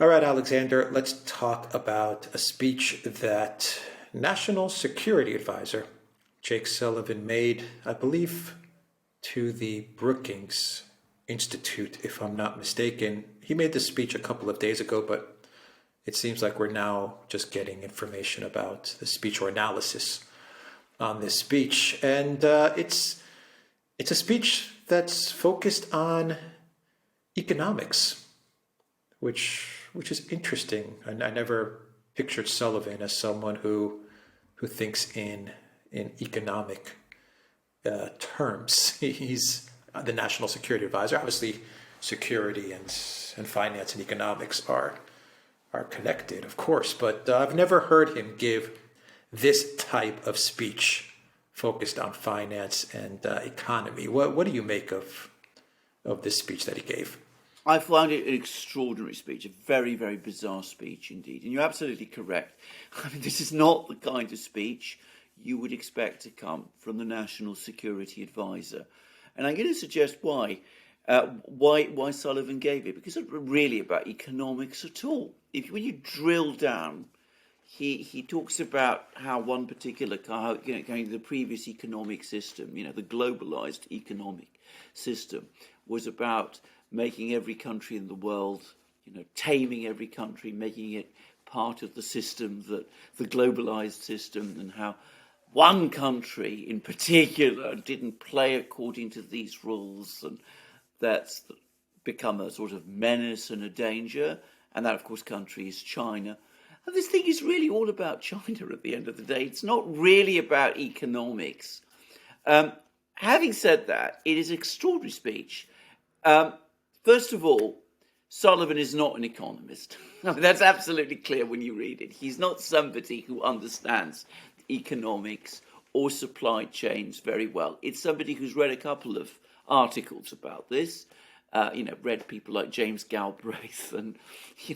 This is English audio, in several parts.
All right, Alexander, let's talk about a speech that National Security Advisor Jake Sullivan made, I believe, to the Brookings Institute, if I'm not mistaken. He made this speech a couple of days ago, but it seems like we're now just getting information about the speech or analysis on this speech. And it's a speech that's focused on economics, which is interesting. I never pictured Sullivan as someone who thinks in economic terms. He's the national security advisor. Obviously, security and finance and economics are connected, of course. But I've never heard him give this type of speech focused on finance and economy. What do you make of this speech that he gave? I find it an extraordinary speech, a very, very bizarre speech indeed. And you're absolutely correct. I mean, this is not the kind of speech you would expect to come from the National Security Advisor. And I'm going to suggest why Sullivan gave it, because it's not really about economics at all. When you drill down, he talks about how one particular, the previous economic system, the globalized economic system, was about making every country in the world, taming every country, making it part of the system, the globalized system, and how one country in particular didn't play according to these rules, and that's become a sort of menace and a danger. And that, of course, country is China. And this thing is really all about China at the end of the day. It's not really about economics. Having said that, it is an extraordinary speech. First of all, Sullivan is not an economist. I mean, that's absolutely clear when you read it. He's not somebody who understands economics or supply chains very well. It's somebody who's read a couple of articles about this, read people like James Galbraith and,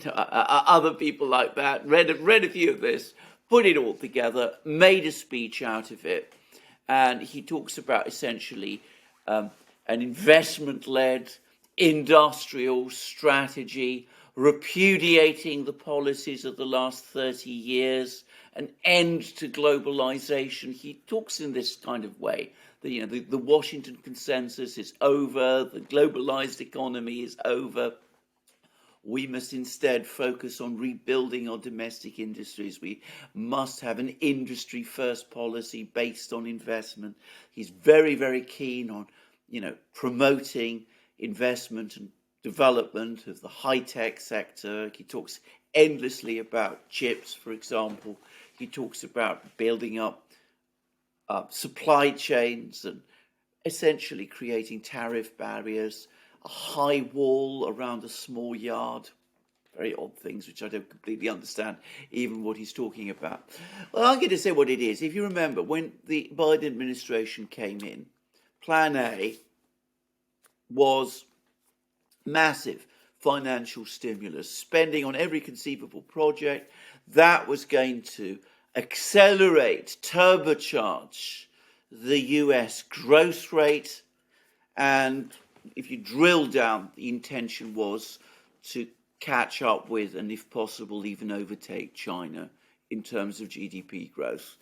other people like that, read a few of this, put it all together, made a speech out of it. And he talks about essentially an investment-led industrial strategy, repudiating the policies of the last 30 years, an end to globalization. He talks in this kind of way. The Washington consensus is over, the globalized economy is over. We must instead focus on rebuilding our domestic industries. We must have an industry-first policy based on investment. He's very, very keen on, promoting investment and development of the high-tech sector. He talks endlessly about chips, for example. He talks about building up supply chains and essentially creating tariff barriers, a high wall around a small yard. Very odd things, which I don't completely understand, even what he's talking about. Well, I'm going to say what it is. If you remember, when the Biden administration came in, Plan A was massive financial stimulus, spending on every conceivable project that was going to accelerate, turbocharge the US growth rate. And if you drill down, the intention was to catch up with, and if possible, even overtake China in terms of GDP growth.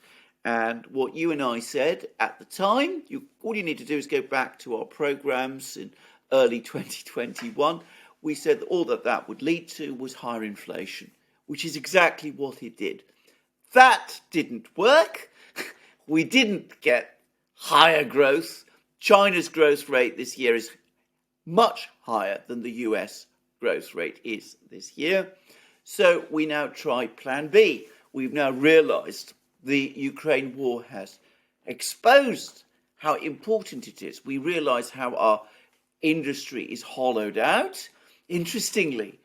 And what you and I said at the time, all you need to do is go back to our programs in early 2021. We said that all that would lead to was higher inflation, which is exactly what it did. That didn't work. We didn't get higher growth. China's growth rate this year is much higher than the US growth rate is this year. So we now try Plan B. We've now realized the Ukraine war has exposed how important it is. We realize how our industry is hollowed out. Interestingly,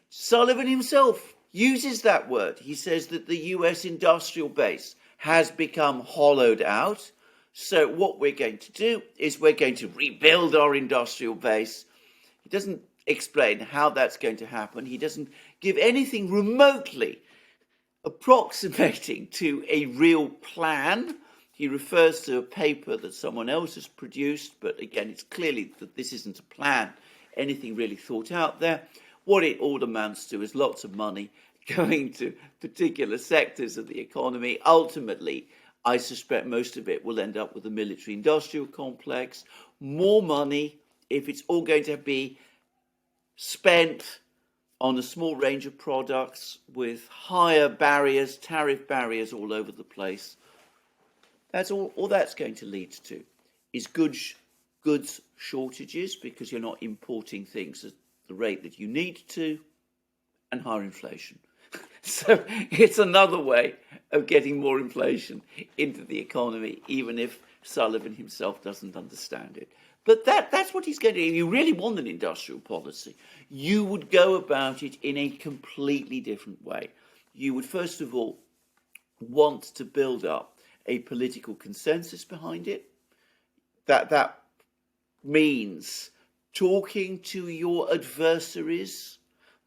Sullivan himself uses that word. He says that the US industrial base has become hollowed out. So what we're going to do is we're going to rebuild our industrial base. He doesn't explain how that's going to happen. He doesn't give anything remotely approximating to a real plan. He refers to a paper that someone else has produced, but again, it's clearly that this isn't a plan, anything really thought out there. what it all amounts to is lots of money going to particular sectors of the economy. Ultimately, I suspect most of it will end up with the military-industrial complex. More money, if it's all going to be spent on a small range of products with higher barriers, tariff barriers all over the place. That's all that's going to lead to is goods shortages because you're not importing things at the rate that you need to, and higher inflation. So it's another way of getting more inflation into the economy, even if Sullivan himself doesn't understand it. But that's what he's going to do. If you really want an industrial policy, you would go about it in a completely different way. You would, first of all, want to build up a political consensus behind it. That means talking to your adversaries,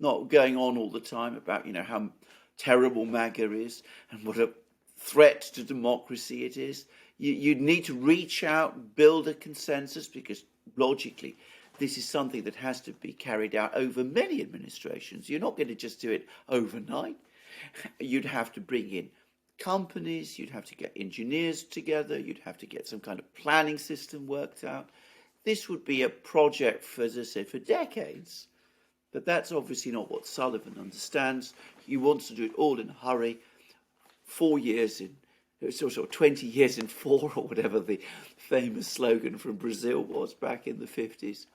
not going on all the time about, how terrible MAGA is and what a threat to democracy it is. You'd need to reach out, build a consensus, because logically, this is something that has to be carried out over many administrations. You're not going to just do it overnight. You'd have to bring in companies, you'd have to get engineers together, you'd have to get some kind of planning system worked out. This would be a project, for, as I said, for decades. But that's obviously not what Sullivan understands. He wants to do it all in a hurry, 4 years in, sort of 20 years in 4, or whatever the famous slogan from Brazil was back in the 50s.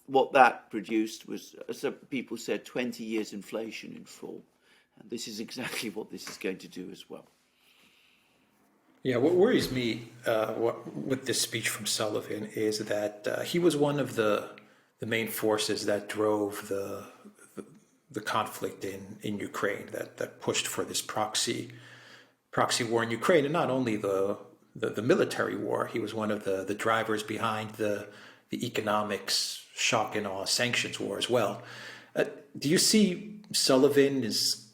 What that produced was, as people said, 20 years inflation in 4. And this is exactly what this is going to do as well. Yeah, what worries me with this speech from Sullivan is that he was one of the main forces that drove the conflict in Ukraine, that pushed for this proxy war in Ukraine, and not only the military war. He was one of the drivers behind the economics, shock and awe sanctions war as well. Do you see Sullivan as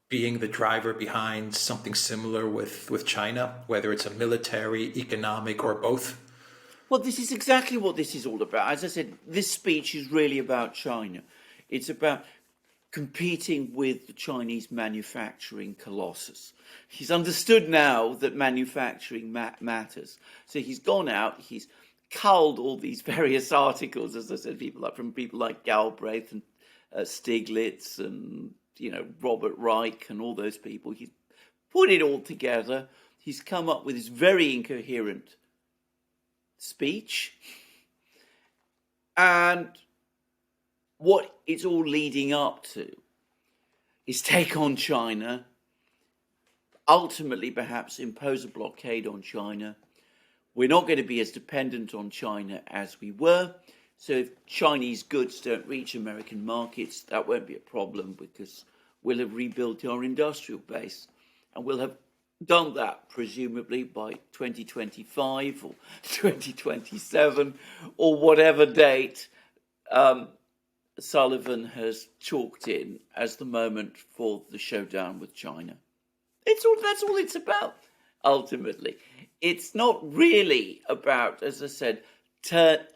being the driver behind something similar with China, whether it's a military, economic, or both? Well, this is exactly what this is all about. As I said, this speech is really about China. It's about competing with the Chinese manufacturing colossus. He's understood now that manufacturing matters. So he's gone out, he's culled all these various articles, as I said, from people like Galbraith and Stiglitz and Robert Reich and all those people. He's put it all together. He's come up with this very incoherent speech. And what it's all leading up to is take on China, ultimately perhaps impose a blockade on China. We're not going to be as dependent on China as we were. So if Chinese goods don't reach American markets, that won't be a problem because we'll have rebuilt our industrial base. And we'll have done that presumably by 2025 or 2027 or whatever date Sullivan has chalked in as the moment for the showdown with China. That's all it's about, ultimately. It's not really about, as I said,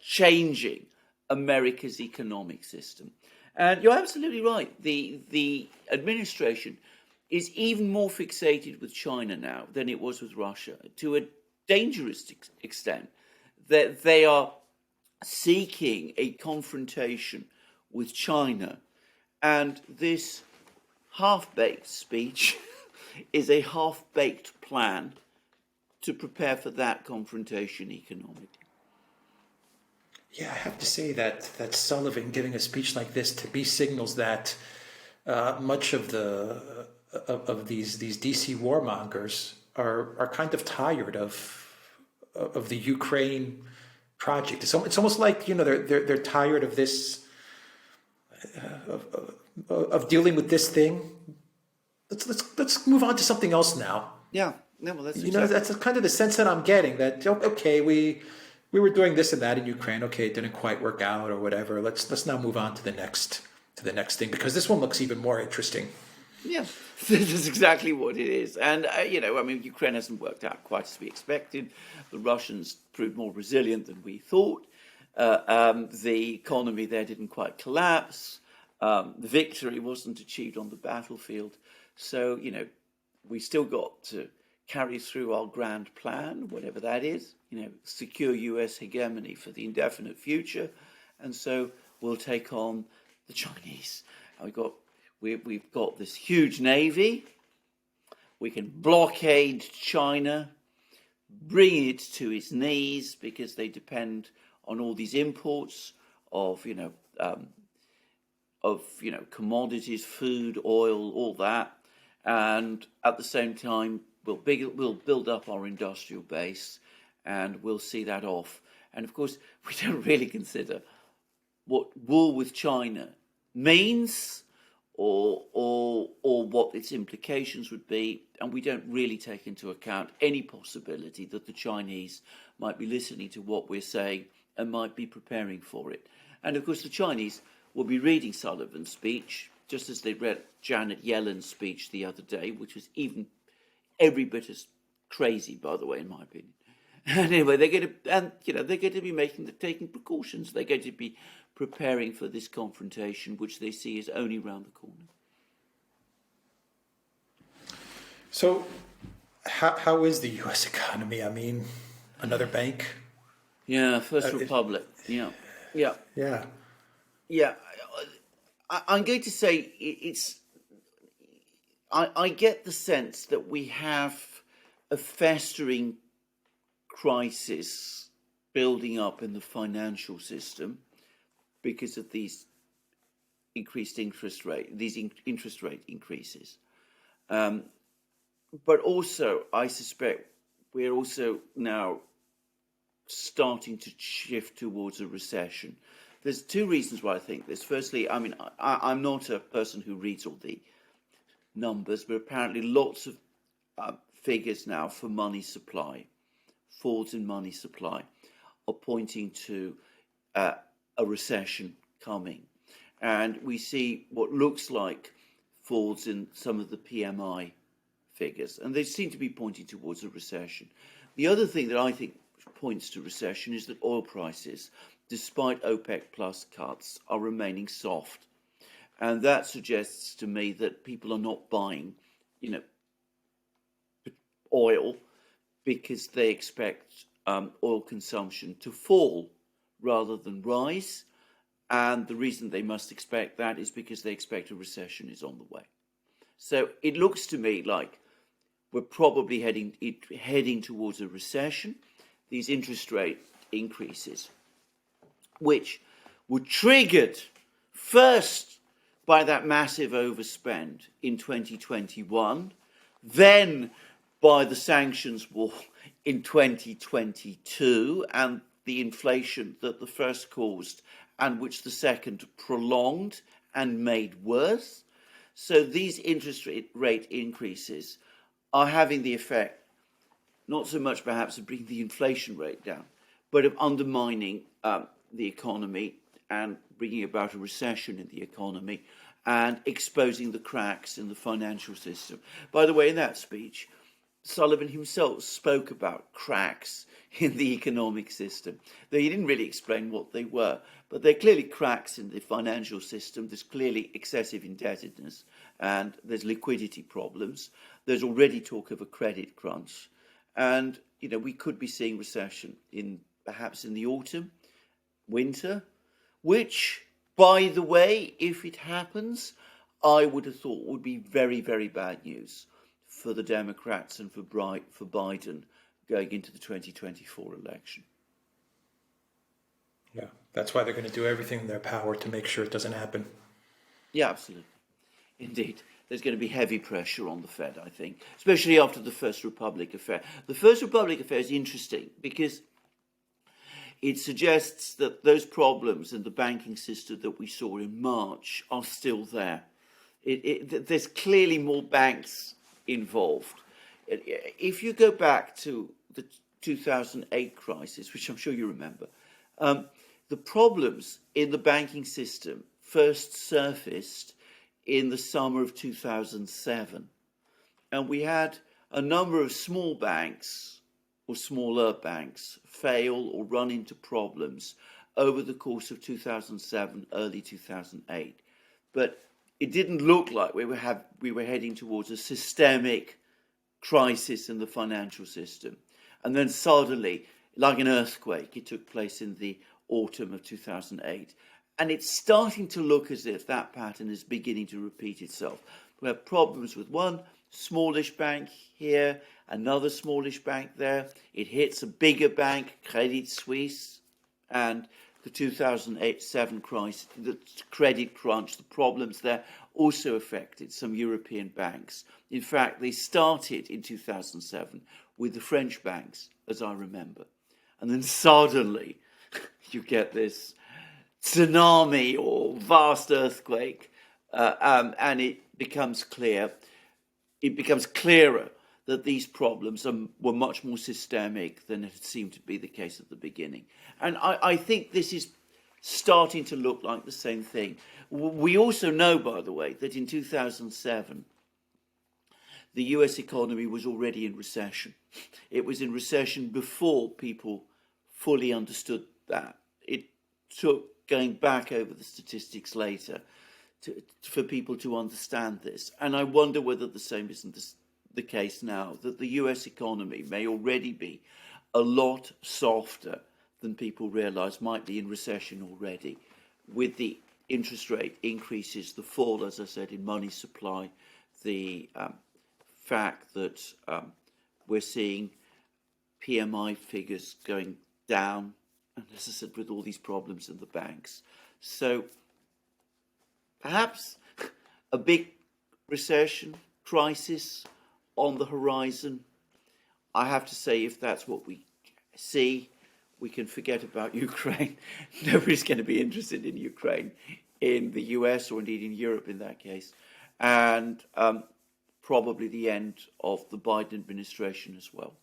changing America's economic system. And you're absolutely right. The administration is even more fixated with China now than it was with Russia, to a dangerous extent, that they are seeking a confrontation with China. And this half-baked speech is a half-baked plan to prepare for that confrontation economically. Yeah, I have to say that Sullivan giving a speech like this to me signals that much of these DC warmongers are kind of tired of the Ukraine project. It's almost like they're tired of this of dealing with this thing. Let's move on to something else now. Yeah, no, well, that's that's kind of the sense that I'm getting. That okay, we were doing this and that in Ukraine. Okay, it didn't quite work out or whatever. Let's now move on to the next thing, because this one looks even more interesting. Yeah, this is exactly what it is. And, Ukraine hasn't worked out quite as we expected. The Russians proved more resilient than we thought. The economy there didn't quite collapse. The victory wasn't achieved on the battlefield. So, we still got to carry through our grand plan, whatever that is, secure US hegemony for the indefinite future. And so we'll take on the Chinese. And we've got this huge navy. We can blockade China, bring it to its knees, because they depend on all these imports of commodities, food, oil, all that. And at the same time, we'll build up our industrial base, and we'll see that off. And of course, we don't really consider what war with China means, or what its implications would be, and we don't really take into account any possibility that the Chinese might be listening to what we're saying and might be preparing for it. And of course, the Chinese will be reading Sullivan's speech, just as they read Janet Yellen's speech the other day, which was even every bit as crazy, by the way, in my opinion. And anyway, they're going to be taking precautions. They're going to be preparing for this confrontation, which they see is only round the corner. So, how is the U.S. economy? I mean, another bank? Yeah, First Republic. Yeah. I'm going to say it's. I get the sense that we have a festering crisis building up in the financial system because of these interest rate increases. But also, I suspect we're also now starting to shift towards a recession. There's two reasons why I think this. Firstly, I mean, I'm not a person who reads all the numbers, but apparently lots of figures now for money supply, falls in money supply, are pointing to a recession coming. And we see what looks like falls in some of the PMI figures, and they seem to be pointing towards a recession. The other thing that I think points to recession is that oil prices, despite OPEC plus cuts, are remaining soft. And that suggests to me that people are not buying, oil because they expect oil consumption to fall rather than rise. And the reason they must expect that is because they expect a recession is on the way. So it looks to me like we're probably heading towards a recession. These interest rate increases, which were triggered first by that massive overspend in 2021, then by the sanctions war in 2022 and the inflation that the first caused and which the second prolonged and made worse. So these interest rate increases are having the effect, not so much perhaps of bringing the inflation rate down, but of undermining the economy and bringing about a recession in the economy and exposing the cracks in the financial system. By the way, in that speech, Sullivan himself spoke about cracks in the economic system. Though he didn't really explain what they were, but there are clearly cracks in the financial system. There's clearly excessive indebtedness and there's liquidity problems. There's already talk of a credit crunch. And, we could be seeing recession perhaps in the autumn, winter, which, by the way, if it happens, I would have thought would be very, very bad news for the Democrats and for Biden going into the 2024 election. Yeah, that's why they're going to do everything in their power to make sure it doesn't happen. Yeah, absolutely. Indeed. There's going to be heavy pressure on the Fed, I think, especially after the First Republic affair. The First Republic affair is interesting because it suggests that those problems in the banking system that we saw in March are still there. There's clearly more banks involved. If you go back to the 2008 crisis, which I'm sure you remember, the problems in the banking system first surfaced in the summer of 2007. And we had a number of small banks or smaller banks fail or run into problems over the course of 2007, early 2008. but it didn't look like we were heading towards a systemic crisis in the financial system. And then suddenly, like an earthquake, it took place in the autumn of 2008. And it's starting to look as if that pattern is beginning to repeat itself. We have problems with one smallish bank here, another smallish bank there. It hits a bigger bank, Credit Suisse, and the 2008-7 crisis, the credit crunch, the problems there also affected some European banks. In fact, they started in 2007 with the French banks, as I remember. And then suddenly you get this tsunami or vast earthquake, and it becomes clearer that these problems were much more systemic than it seemed to be the case at the beginning. And I think this is starting to look like the same thing. We also know, by the way, that in 2007, the US economy was already in recession. It was in recession before people fully understood that. It took going back over the statistics later for people to understand this. And I wonder whether the same isn't the case now, that the US economy may already be a lot softer than people realise, might be in recession already, with the interest rate increases, the fall, as I said, in money supply, the fact that we're seeing PMI figures going down, and as I said, with all these problems in the banks. So perhaps a big recession, crisis on the horizon. I have to say, if that's what we see, we can forget about Ukraine. Nobody's going to be interested in Ukraine, in the US or indeed in Europe in that case. And probably the end of the Biden administration as well.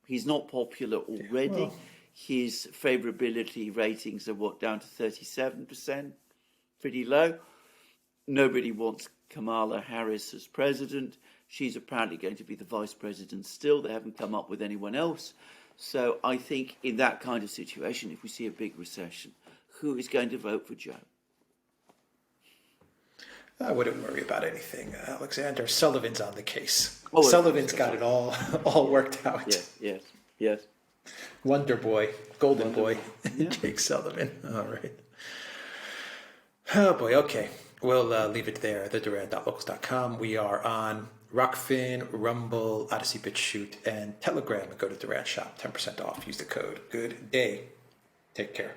He's not popular already. Well, his favorability ratings are down to 37%, pretty low. Nobody wants Kamala Harris as president. She's apparently going to be the vice president still. They haven't come up with anyone else. So I think in that kind of situation, if we see a big recession, who is going to vote for Joe? I wouldn't worry about anything, Alexander. Sullivan's on the case. Oh, Sullivan's got it all worked out. Yes. Wonder Boy, Golden Boy, Yeah. Jake Sullivan. All right. Oh boy, okay. We'll leave it there, theduran.locals.com. We are on Rockfin, Rumble, ODYSEE, BitChute, and Telegram. Go to Duran Shop, 10% off. Use the code. Good day. Take care.